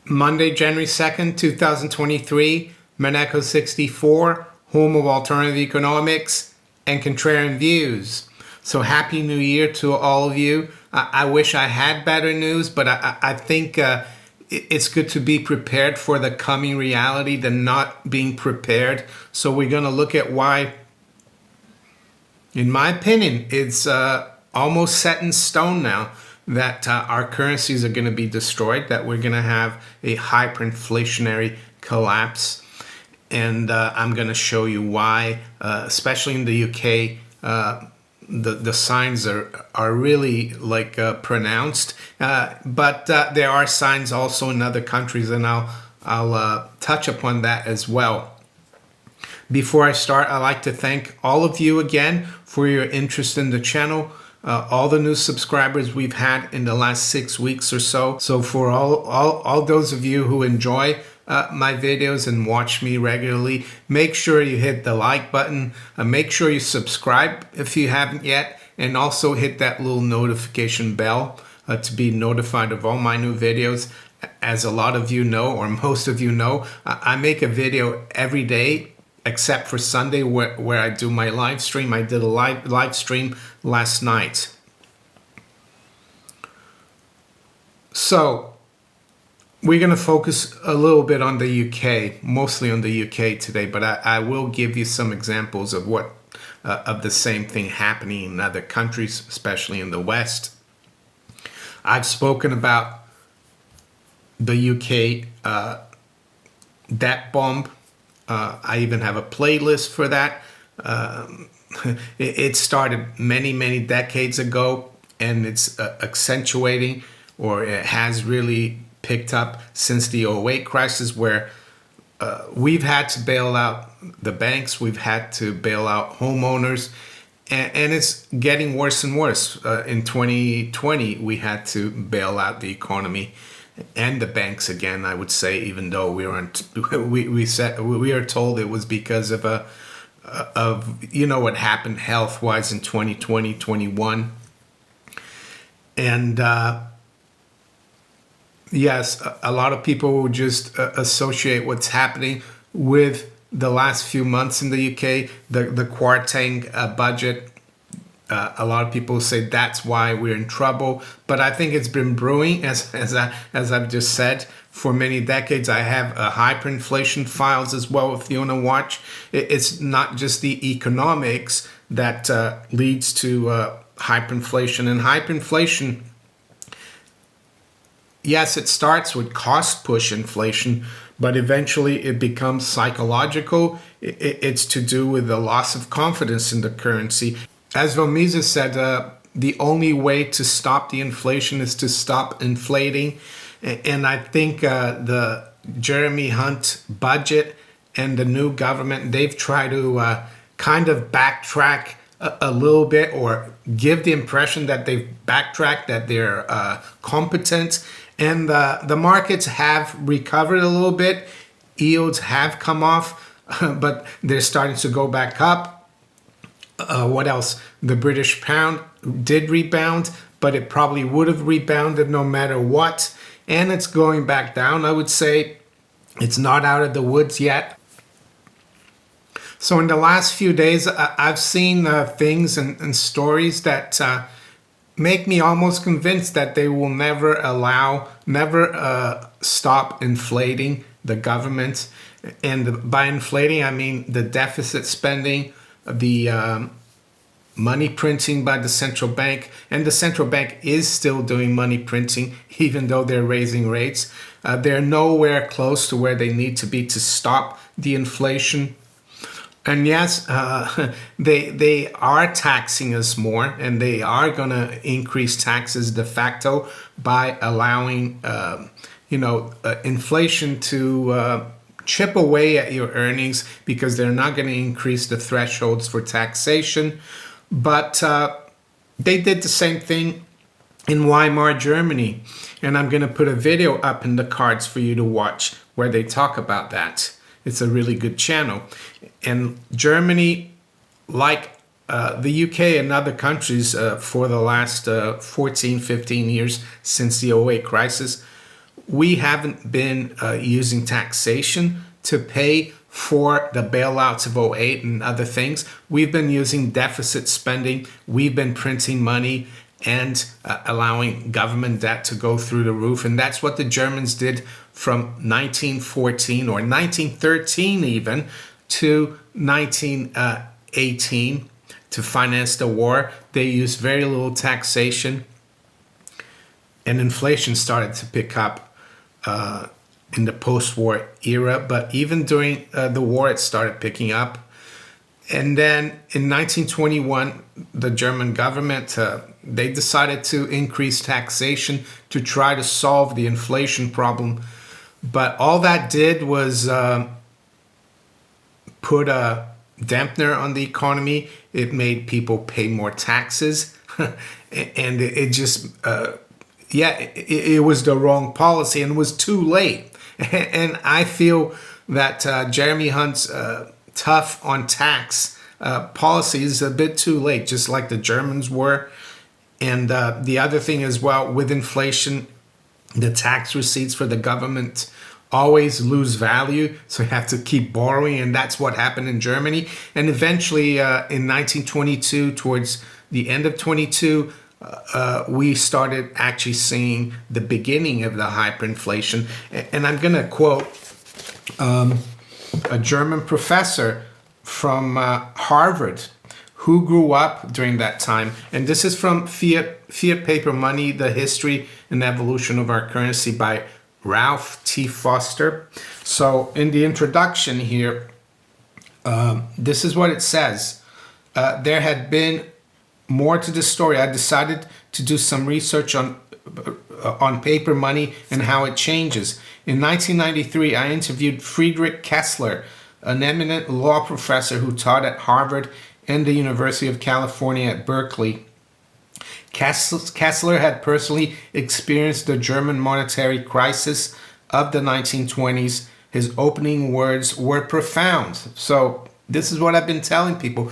Monday, January 2nd, 2023, Maneco 64, home of alternative economics and contrarian views. So happy new year to all of you. I wish I had better news, but I think it's good to be prepared for the coming reality than not being prepared. So we're going to look at why, in my opinion, it's almost set in stone now that our currencies are going to be destroyed, that we're going to have a hyperinflationary collapse. And I'm going to show you why, especially in the UK, the signs are really like pronounced. But there are signs also in other countries, and I'll touch upon that as well. Before I start, I'd like to thank all of you again for your interest in the channel. All the new subscribers we've had in the last 6 weeks or so. So for all those of you who enjoy my videos and watch me regularly, make sure you hit the like button. Make sure you subscribe if you haven't yet, and also hit that little notification bell to be notified of all my new videos. As a lot of you know, or most of you know, I make a video every day except for Sunday where I do my live stream. I did a live stream last night. So we're going to focus a little bit on the UK, mostly on the UK today, but I will give you some examples of what of the same thing happening in other countries, especially in the West. I've spoken about the UK debt bomb. I even have a playlist for that. It started many decades ago, and it's accentuating, or it has really picked up since the '08 crisis, where we've had to bail out the banks, we've had to bail out homeowners, and it's getting worse and worse. In 2020, we had to bail out the economy and the banks again, I would say, even though we are told it was because of what happened health wise in 2020, 21. And yes, a lot of people will just associate what's happening with the last few months in the UK, the Kwarteng budget. A lot of people say that's why we're in trouble, but I think it's been brewing, as I've just said, for many decades. I have hyperinflation files as well if you want to watch. It's not just the economics that leads to hyperinflation. And hyperinflation, yes, it starts with cost push inflation, but eventually it becomes psychological. It's to do with the loss of confidence in the currency. As Mises said, the only way to stop the inflation is to stop inflating. And I think the Jeremy Hunt budget and the new government, they've tried to kind of backtrack a little bit, or give the impression that they've backtracked, that they're competent. And the markets have recovered a little bit. Yields have come off, but they're starting to go back up. What else? The British pound did rebound, but it probably would have rebounded no matter what. And it's going back down. I would say it's not out of the woods yet. So in the last few days, I've seen things and stories that make me almost convinced that they will never stop inflating the government. And by inflating, I mean the deficit spending, the money printing by the central bank. And the central bank is still doing money printing, even though they're raising rates. They're nowhere close to where they need to be to stop the inflation. And yes, they are taxing us more, and they are going to increase taxes de facto by allowing inflation to chip away at your earnings, because they're not going to increase the thresholds for taxation. But they did the same thing in Weimar, Germany. And I'm going to put a video up in the cards for you to watch where they talk about that. It's a really good channel. And Germany, like the UK and other countries for the last 14, 15 years since the '08 crisis, we haven't been using taxation to pay for the bailouts of '08 and other things. We've been using deficit spending. We've been printing money and allowing government debt to go through the roof. And that's what the Germans did from 1914 or 1913 even to 1918 to finance the war. They used very little taxation, and inflation started to pick up in the post-war era. But even during the war, it started picking up. And then in 1921, the German government, they decided to increase taxation to try to solve the inflation problem. But all that did was put a dampener on the economy. It made people pay more taxes. And it just, it was the wrong policy and it was too late. And I feel that Jeremy Hunt's tough on tax policy is a bit too late, just like the Germans were. And the other thing as well, with inflation, the tax receipts for the government always lose value, so you have to keep borrowing, and that's what happened in Germany. And eventually in 1922, towards the end of 22, we started actually seeing the beginning of the hyperinflation. And I'm going to quote a German professor from Harvard who grew up during that time. And this is from Fiat Paper Money, The History and Evolution of Our Currency by Ralph T. Foster. So in the introduction here, this is what it says. There had been more to the story. I decided to do some research on paper money and how it changes. In 1993, I interviewed Friedrich Kessler, an eminent law professor who taught at Harvard and the University of California at Berkeley. Kessler had personally experienced the German monetary crisis of the 1920s. His opening words were profound. So this is what I've been telling people.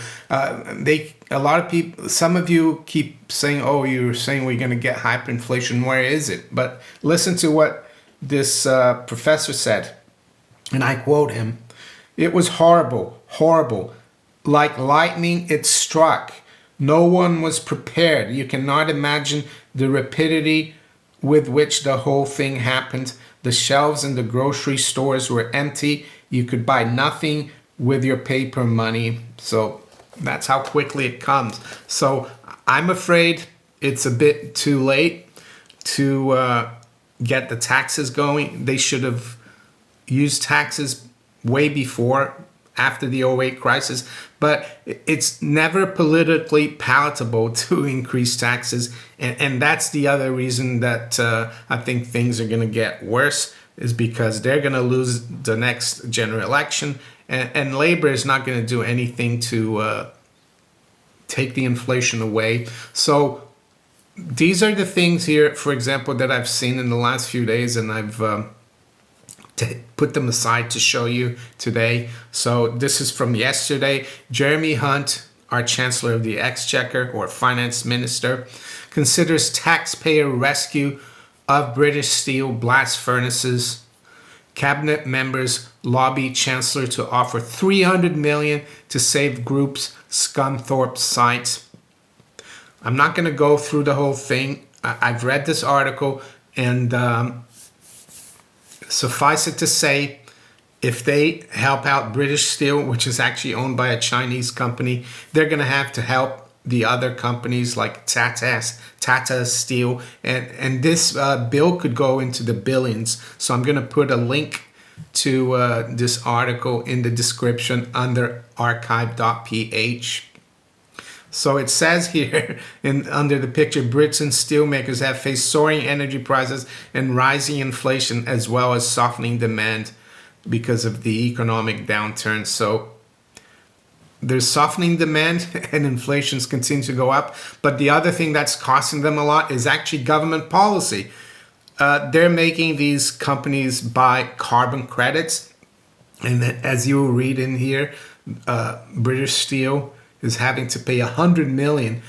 Some of you keep saying, oh, you're saying we're going to get hyperinflation. Where is it? But listen to what this professor said. And I quote him. It was horrible, horrible. Like lightning, it struck. No one was prepared. You cannot imagine the rapidity with which the whole thing happened. The shelves in the grocery stores were empty. You could buy nothing with your paper money. So that's how quickly it comes. So I'm afraid it's a bit too late to get the taxes going. They should have used taxes way before, after the '08 crisis, but it's never politically palatable to increase taxes. And that's the other reason that I think things are going to get worse, is because they're going to lose the next general election, and Labor is not going to do anything to take the inflation away. So these are the things here, for example, that I've seen in the last few days, and I've put them aside to show you today. So this is from yesterday. Jeremy Hunt, our Chancellor of the Exchequer or Finance Minister, considers taxpayer rescue of British Steel blast furnaces. Cabinet members lobby Chancellor to offer $300 million to save group's Scunthorpe site. I'm not going to go through the whole thing. I've read this article, and suffice it to say, if they help out British Steel, which is actually owned by a Chinese company, they're going to have to help the other companies like Tata Steel. And this bill could go into the billions. So I'm going to put a link to this article in the description under archive.ph. So it says here under the picture, Brits and steelmakers have faced soaring energy prices and rising inflation, as well as softening demand because of the economic downturn. So there's softening demand and inflation's continue to go up. But the other thing that's costing them a lot is actually government policy. They're making these companies buy carbon credits. And as you will read in here, British Steel is having to pay $100 million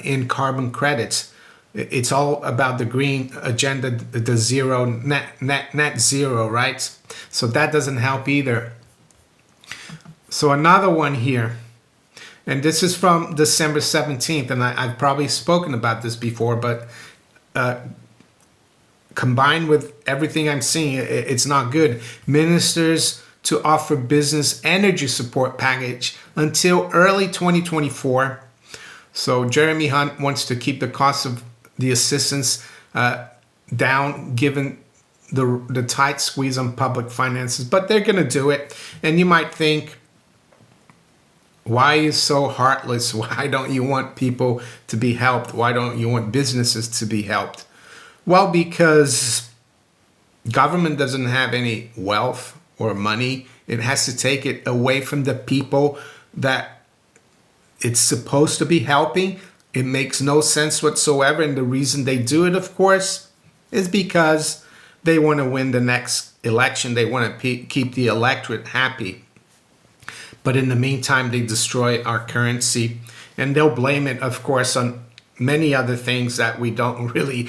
in carbon credits. It's all about the green agenda, the zero, net zero, right? So that doesn't help either. So another one here, and this is from December 17th, and I've probably spoken about this before, but combined with everything I'm seeing, it's not good. Ministers to offer business energy support package until early 2024. So Jeremy Hunt wants to keep the cost of the assistance down, given the tight squeeze on public finances, but they're going to do it. And you might think, why are you so heartless? Why don't you want people to be helped? Why don't you want businesses to be helped? Well, because government doesn't have any wealth or money. It has to take it away from the people that it's supposed to be helping. It makes no sense whatsoever. And the reason they do it, of course, is because they want to win the next election. They want to keep the electorate happy. But in the meantime, they destroy our currency. And they'll blame it, of course, on many other things that we don't really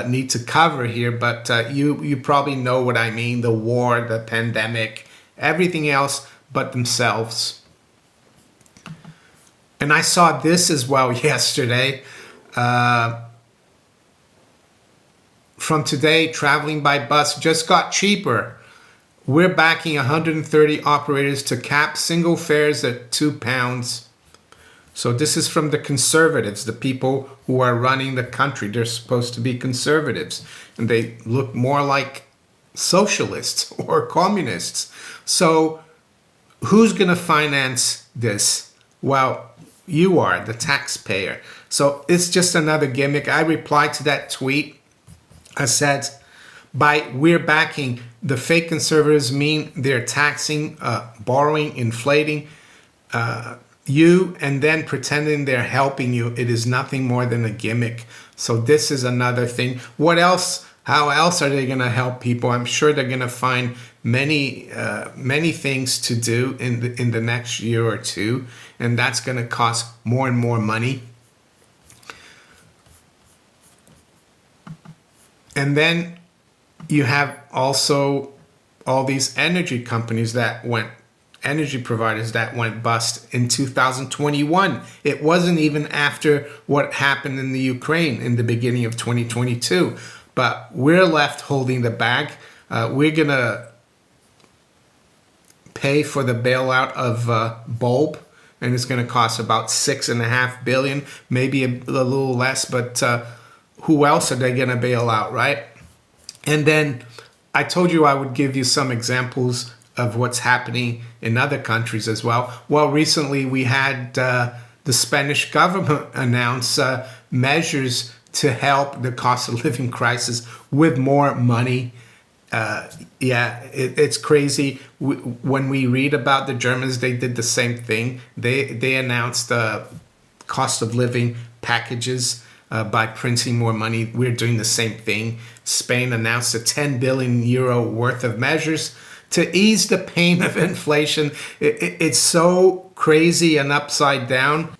need to cover here. But you probably know what I mean. The war, the pandemic, everything else but themselves. And I saw this as well yesterday. From today, traveling by bus just got cheaper. We're backing 130 operators to cap single fares at £2. So this is from the conservatives, the people who are running the country. They're supposed to be conservatives, and they look more like socialists or communists. So who's going to finance this? Well, you are, the taxpayer. So it's just another gimmick. I replied to that tweet. I said, by we're backing, the fake conservatives mean they're taxing, borrowing, inflating you, and then pretending they're helping you. It is nothing more than a gimmick. So this is another thing. What else? How else are they going to help people? I'm sure they're going to find many things to do in the next year or two, and that's going to cost more and more money. And then you have also all these energy companies that went, energy providers that went bust in 2021. It wasn't even after what happened in the Ukraine in the beginning of 2022. But we're left holding the bag. We're going to pay for the bailout of Bulb, and it's going to cost about $6.5 billion, maybe a little less, but who else are they going to bail out, right? And then I told you I would give you some examples of what's happening in other countries as well. Well, recently we had the Spanish government announce measures to help the cost of living crisis with more money. It's crazy. When we read about the Germans, they did the same thing. They announced cost of living packages by printing more money. We're doing the same thing. Spain announced a 10 billion euro worth of measures to ease the pain of inflation. It's so crazy and upside down.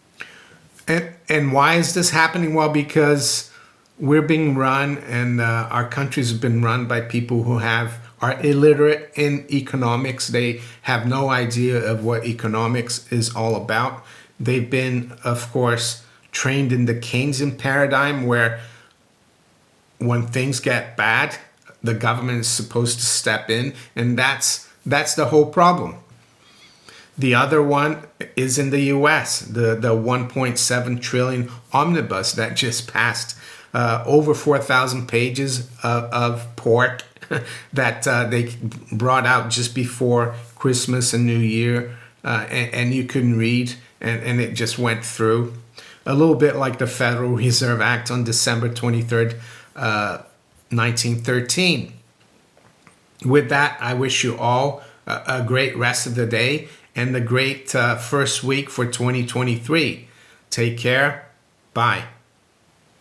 And why is this happening? Well, because we're being run, and our countries have been run by people who are illiterate in economics. They have no idea of what economics is all about. They've been, of course, trained in the Keynesian paradigm, where when things get bad, the government is supposed to step in, and that's the whole problem. The other one is in the US, the 1.7 trillion omnibus that just passed, over 4,000 pages of pork that they brought out just before Christmas and New Year, and you couldn't read, and it just went through. A little bit like the Federal Reserve Act on December 23rd, 1913. With that, I wish you all a great rest of the day and a great first week for 2023. Take care. Bye.